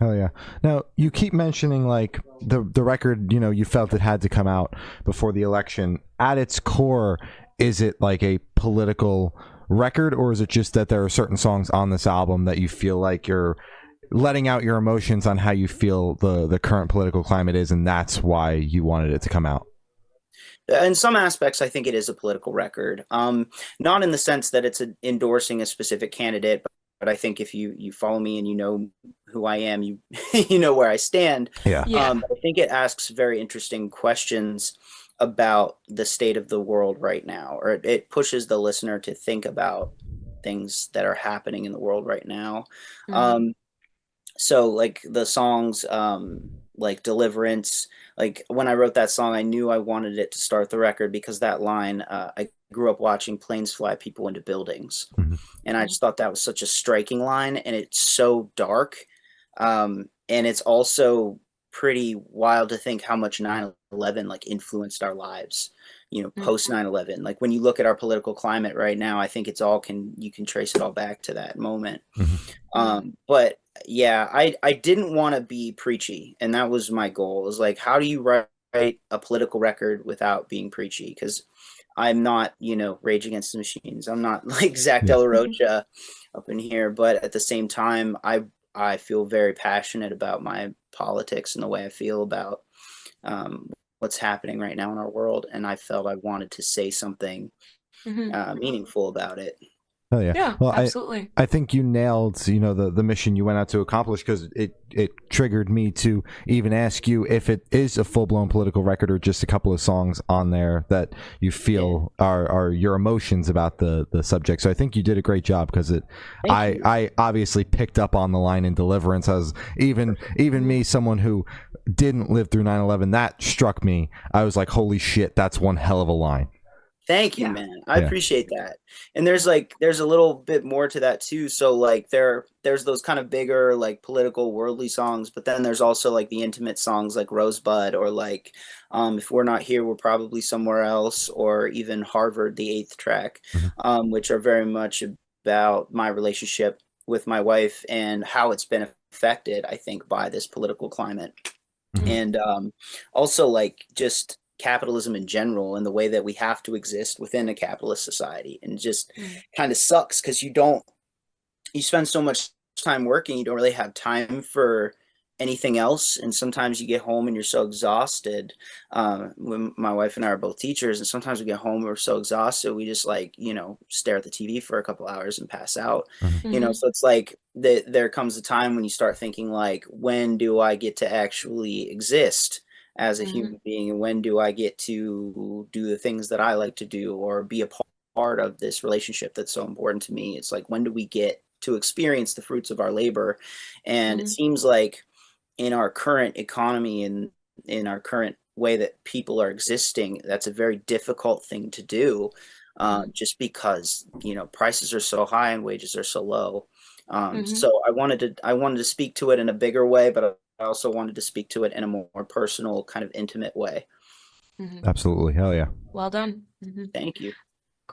Hell yeah. Now, you keep mentioning like the record, you know, you felt it had to come out before the election. At its core, is it like a political record, or is it just that there are certain songs on this album that you feel like you're letting out your emotions on how you feel the current political climate is, and that's why you wanted it to come out? In some aspects, I think it is a political record. Not in the sense that it's endorsing a specific candidate, but I think if you follow me and you know who I am, you you know where I stand. Yeah. Yeah. I think it asks very interesting questions about the state of the world right now, or it pushes the listener to think about things that are happening in the world right now. Hmm. Um, so like the songs like Deliverance, like when I wrote that song, I knew I wanted it to start the record because that line, I grew up watching planes fly people into buildings, Mhm. and I just thought that was such a striking line, and it's so dark. And it's also pretty wild to think how much 9/11 like influenced our lives, post 9/11. Like when you look at our political climate right now, I think it's all you can trace it all back to that moment. Mhm. But yeah, I didn't want to be preachy, and that was my goal. It was like, how do you write a political record without being preachy? Because I'm not, Rage Against the Machines. I'm not like Zach De Yeah. La Rocha up in here, but at the same time, I feel very passionate about my politics and the way I feel about what's happening right now in our world, and I felt I wanted to say something Hmm. meaningful about it. Oh yeah. Yeah, Well, absolutely. I think you nailed, you know, the mission you went out to accomplish, because it triggered me to even ask you if it is a full blown political record or just a couple of songs on there that you Yeah, feel are your emotions about the subject. So I think you did a great job, because thank you. I obviously picked up on the line in Deliverance, as even Mhm. me, someone who didn't live through 9/11, that struck me. I was like, holy shit, that's one hell of a line. Thank you, Yeah. man. I Yeah. appreciate that. And there's a little bit more to that too. So like there's those kind of bigger like political worldly songs, but then there's also like the intimate songs like Rosebud, or like if we're not here, we're probably somewhere else, or even Harvard, the eighth track, Mhm. which are very much about my relationship with my wife and how it's been affected, I think, by this political climate. Mhm. Mhm. And also like just capitalism in general and the way that we have to exist within a capitalist society, and just Mhm. kind of sucks because you spend so much time working, you don't really have time for anything else, and sometimes you get home and you're so exhausted. When my wife and I are both teachers, and sometimes we get home and we're so exhausted we just like stare at the TV for a couple hours and pass out. Mhm. Mhm. So it's like there comes a time when you start thinking like, when do I get to actually exist as a Mhm. human being, and when do I get to do the things that I like to do, or be a part of this relationship that's so important to me? It's like, when do we get to experience the fruits of our labor? And it Mhm. seems like in our current economy and in our current way that people are existing, that's a very difficult thing to do, Mhm. just because prices are so high and wages are so low. Mhm. So I wanted to speak to it in a bigger way, but I also wanted to speak to it in a more personal, kind of intimate way. Mhm. Absolutely. Hell yeah. Well done. Mhm. Thank you.